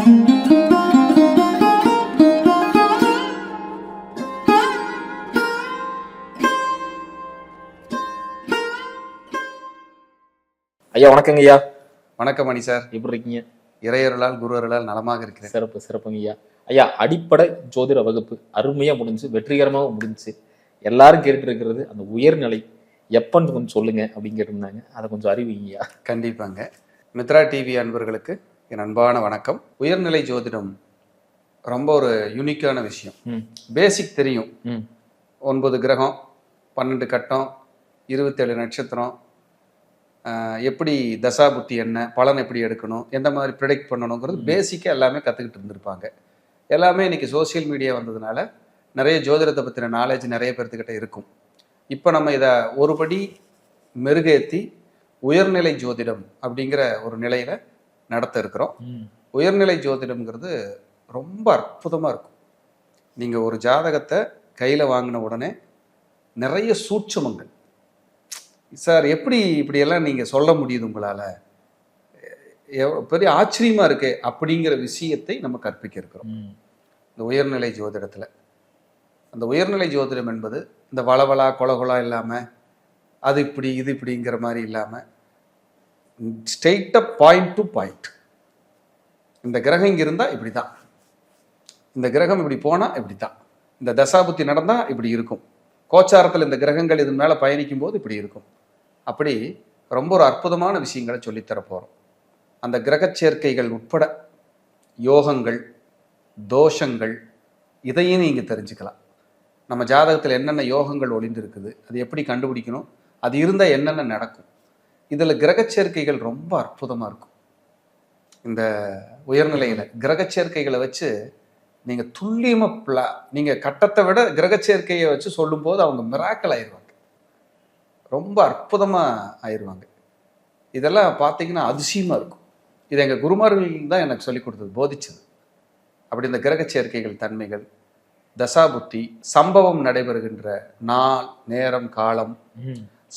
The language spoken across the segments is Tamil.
ஐயா வணக்கங்க ஐயா. வணக்கம் மணி சார், எப்படி இருக்கீங்க? இறையருளால் குரு அருளால் நலமாக இருக்கிறேன். சிறப்புங்க ஐயா. ஐயா, அடிப்படை ஜோதிட வகுப்பு அருமையா முடிஞ்சு, வெற்றிகரமாக முடிஞ்சு. எல்லாரும் கேட்டு இருக்கிறது அந்த உயர்நிலை எப்பன்னு கொஞ்சம் சொல்லுங்க அப்படின்னு கேட்டிருந்தாங்க. அதை கொஞ்சம் அறிவிங்கய்யா. கண்டிப்பாங்க. மித்ரா டிவி அன்பர்களுக்கு என் அன்பான வணக்கம். உயர்நிலை ஜோதிடம் ரொம்ப ஒரு யூனிக்கான விஷயம். பேசிக் தெரியும். 9 கிரகம், 12 கட்டம், 27 நட்சத்திரம், எப்படி தசாபுத்தி என்ன, பலன் எப்படி எடுக்கணும், எந்த மாதிரி ப்ரிடிக்ட் பண்ணணுங்கிறது பேசிக்காக எல்லாமே கற்றுக்கிட்டு இருந்திருப்பாங்க. எல்லாமே இன்னைக்கு சோசியல் மீடியா வந்ததுனால நிறைய ஜோதிடத்தை பற்றின நாலேஜ் நிறைய பேர்த்துக்கிட்ட இருக்கும். இப்போ நம்ம இதை ஒருபடி மெருகேற்றி உயர்நிலை ஜோதிடம் அப்படிங்கிற ஒரு நிலையில் நடத்த இருக்கிறோம். உயர்நிலை ஜோதிடம்ங்கிறது ரொம்ப அற்புதமாக இருக்கும். நீங்கள் ஒரு ஜாதகத்தை கையில் வாங்கின உடனே நிறைய சூட்சமங்கள், சார் எப்படி இப்படியெல்லாம் நீங்கள் சொல்ல முடியுது, உங்களால் பெரிய ஆச்சரியமாக இருக்கு அப்படிங்கிற விஷயத்தை நம்ம கற்பிக்க இருக்கிறோம் இந்த உயர்நிலை ஜோதிடத்தில். அந்த உயர்நிலை ஜோதிடம் என்பது இந்த வளவலா கொலகொலா இல்லாமல், அது இப்படி இது இப்படிங்கிற மாதிரி இல்லாமல், ஸ்ட்ரெயிட்டாக பாயிண்ட் டு பாயிண்ட். இந்த கிரகம் இங்கே இருந்தால் இப்படி தான், இந்த கிரகம் இப்படி போனால் இப்படி தான், இந்த தசாபுத்தி நடந்தால் இப்படி இருக்கும், கோச்சாரத்தில் இந்த கிரகங்கள் இது மேலே பயணிக்கும் போது இப்படி இருக்கும். அப்படி ரொம்ப ஒரு அற்புதமான விஷயங்களை சொல்லித்தர போகிறோம். அந்த கிரக சேர்க்கைகள் உட்பட யோகங்கள், தோஷங்கள், இதையும் நீங்கள் தெரிஞ்சுக்கலாம். நம்ம ஜாதகத்தில் என்னென்ன யோகங்கள் ஒளிந்து இருக்குது, அது எப்படி கண்டுபிடிக்கணும், அது இருந்தால் என்னென்ன நடக்கும். இதில் கிரக சேர்க்கைகள் ரொம்ப அற்புதமாக இருக்கும். இந்த உயர்நிலையில் கிரக சேர்க்கைகளை வச்சு நீங்கள் துல்லியமாக நீங்கள் கட்டத்தை விட கிரக சேர்க்கையை வச்சு சொல்லும்போது அவங்க மிராக்கல் ஆயிடுவாங்க, ரொம்ப அற்புதமாக ஆயிடுவாங்க. இதெல்லாம் பார்த்தீங்கன்னா அதிசயமாக இருக்கும். இது எங்கள் குருமார்கள் தான் எனக்கு சொல்லிக் கொடுத்தது, போதிச்சது. அப்படி இந்த கிரக சேர்க்கைகள், தன்மைகள், தசாபுத்தி, சம்பவம் நடைபெறுகின்ற நாள், நேரம், காலம்,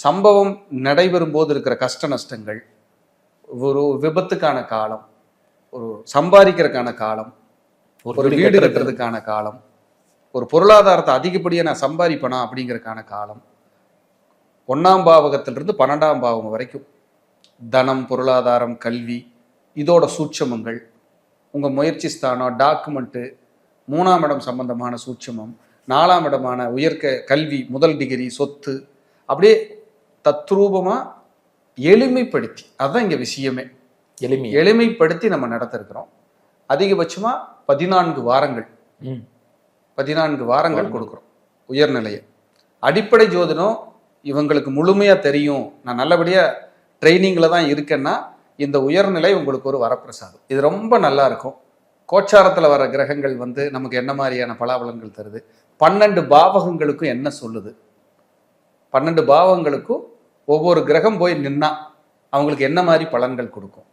சம்பவம் நடைபெறும் போது இருக்கிற கஷ்ட நஷ்டங்கள், ஒரு விபத்துக்கான காலம், ஒரு சம்பாதிக்கிறதுக்கான காலம், ஒரு வீடு கட்டுறதுக்கான காலம், ஒரு பொருளாதாரத்தை அதிகப்படியாக நான் சம்பாதிப்பேனா அப்படிங்கிறதுக்கான காலம், 1ஆம் பாவகத்திலிருந்து 12ஆம் பாவகம் வரைக்கும் தனம், பொருளாதாரம், கல்வி, இதோட சூட்சமங்கள், உங்கள் முயற்சி ஸ்தானம், டாக்குமெண்ட்டு, 3ஆம் இடம் சம்பந்தமான சூட்சமம், 4ஆம் இடமான கல்வி, முதல் டிகிரி, சொத்து, அப்படியே தத்ரூபமாக எளிமைப்படுத்தி, அதுதான் இங்கே விஷயமே, எளிமைப்படுத்தி நம்ம நடத்திருக்கிறோம். அதிகபட்சமாக 14 வாரங்கள் 14 வாரங்கள் கொடுக்குறோம் உயர்நிலையை. அடிப்படை ஜோதிடம் இவங்களுக்கு முழுமையாக தெரியும், நான் நல்லபடியாக ட்ரைனிங்கில் தான் இருக்கேன்னா இந்த உயர்நிலை உங்களுக்கு ஒரு வரப்பிரசாதம். இது ரொம்ப நல்லா இருக்கும். கோச்சாரத்தில் வர கிரகங்கள் நமக்கு என்ன மாதிரியான பலாபலன்கள் தருது, 12 பாவகங்களுக்கும் என்ன சொல்லுது, 12 பாவகங்களுக்கும் ஒவ்வொரு கிரகம் போய் நின்னா அவங்களுக்கு என்ன மாதிரி பலன்கள் கொடுக்கும்,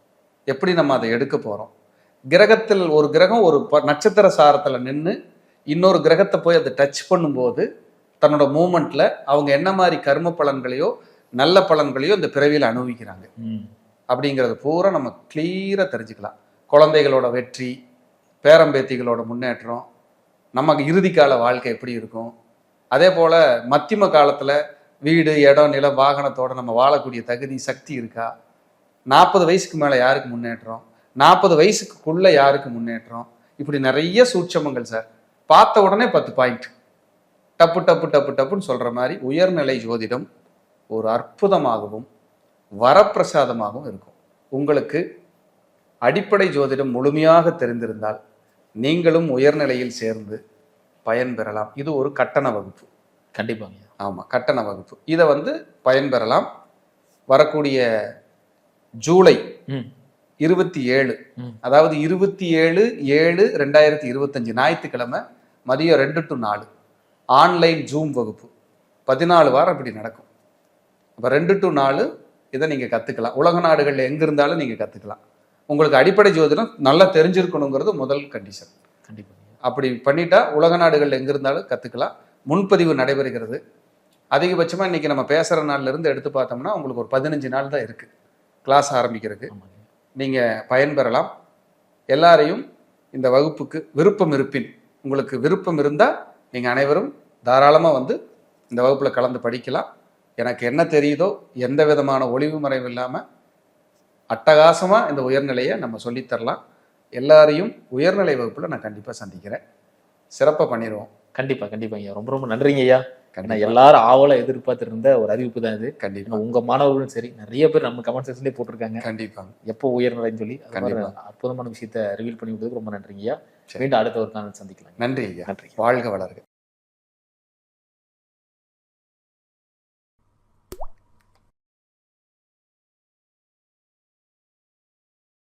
எப்படி நம்ம அதை எடுக்க போகிறோம். கிரகத்தில் ஒரு கிரகம் ஒரு நட்சத்திர சாரத்தில் நின்று இன்னொரு கிரகத்தை போய் அதை டச் பண்ணும்போது தன்னோட மூமெண்ட்ல அவங்க என்ன மாதிரி கர்ம பலன்களையோ நல்ல பலன்களையோ இந்த பிறவியில் அனுபவிக்கிறாங்க அப்படிங்கிறது பூரா நம்ம கிளியரா தெரிஞ்சுக்கலாம். குழந்தைகளோட வெற்றி, பேரம்பேத்திகளோட முன்னேற்றம், நமக்கு இறுதி கால வாழ்க்கை எப்படி இருக்கும், அதே போல மத்தியம காலத்துல வீடு, இடம், நிலம், வாகனத்தோட நம்ம வாழக்கூடிய தகுதி, சக்தி இருக்கா, 40 வயசுக்கு மேல யாருக்கு முன்னேற்றம், 40 வயசுக்குள்ள யாருக்கு முன்னேற்றம், இப்படி நிறைய சூட்சமங்கள் சார். பார்த்த உடனே 10 பாயிண்ட் டப்பு டப்பு டப்பு டப்புன்னு சொல்ற மாதிரி உயர்நிலை ஜோதிடம் ஒரு அற்புதமாகவும் வரப்பிரசாதமாகவும் இருக்கும். உங்களுக்கு அடிப்படை ஜோதிடம் முழுமையாக தெரிந்திருந்தால் நீங்களும் உயர்நிலையில் சேர்ந்து பயன்பெறலாம். இது ஒரு கட்டண வகுப்பு. கண்டிப்பாங்க. ஆமாம், கட்டண வகுப்பு. இதை பயன்பெறலாம். வரக்கூடிய ஜூலை 27, அதாவது 27/7/2025 ஞாயிற்றுக்கிழமை மதியம் 2 to 4 ஆன்லைன் ஜூம் வகுப்பு 14 வாரம் இப்படி நடக்கும். அப்போ 2 to 4 இதை நீங்கள் கற்றுக்கலாம். உலக நாடுகளில் எங்கே இருந்தாலும் நீங்கள் கற்றுக்கலாம். உங்களுக்கு அடிப்படை ஜோதிடம் நல்லா தெரிஞ்சிருக்கணுங்கிறது முதல் கண்டிஷன். கண்டிப்பாக. அப்படி பண்ணிட்டா உலக நாடுகளில் எங்கே இருந்தாலும் கற்றுக்கலாம். முன்பதிவு நடைபெறுகிறது. அதிகபட்சமாக இன்றைக்கி நம்ம பேசுகிற நாள்லேருந்து எடுத்து பார்த்தோம்னா உங்களுக்கு ஒரு 15 நாள் தான் இருக்குது கிளாஸ் ஆரம்பிக்கிறதுக்கு. நீங்கள் பயன்பெறலாம். எல்லாரையும் இந்த வகுப்புக்கு விருப்பம் இருப்பின், உங்களுக்கு விருப்பம் இருந்தால் நீங்கள் அனைவரும் தாராளமாக வந்து இந்த வகுப்பில் கலந்து படிக்கலாம். எனக்கு என்ன தெரியுதோ எந்த விதமான ஒளிவு மறைவு இல்லாமல் அட்டகாசமாக இந்த உயர்நிலையை நம்ம சொல்லித்தரலாம். எல்லாரையும் உயர்நிலை வகுப்பில் நான் கண்டிப்பாக சந்திக்கிறேன். சிறப்பாக பண்ணிடுவோம். கண்டிப்பா கண்டிப்பா ஐயா. ரொம்ப ரொம்ப நன்றிங்க ஐயா. ஏன்னா கண்டிப்பா எல்லாரும் ஆவலா எதிர்பார்த்து இருந்த ஒரு அறிவிப்பு தான் இது. கண்டிப்பா ஏன்னா உங்க மாணவர்களும் சரி நிறைய பேர் நம்ம கமெண்ட் செக்ஷன்லேயே போட்டிருக்காங்க கண்டிப்பாங்க. எப்போ உயர்நிலைன்னு சொல்லி. அது மாதிரி கண்டிப்பா. அற்புதமான விஷயத்த ரிவீல் பண்ணி விட்டதுக்கு ரொம்ப நன்றிங்க ஐயா. சரி. மீண்டும் அடுத்த ஒரு நாள் சந்திக்கலாம். நன்றி ஐயா. நன்றி. வாழ்க வளர்க.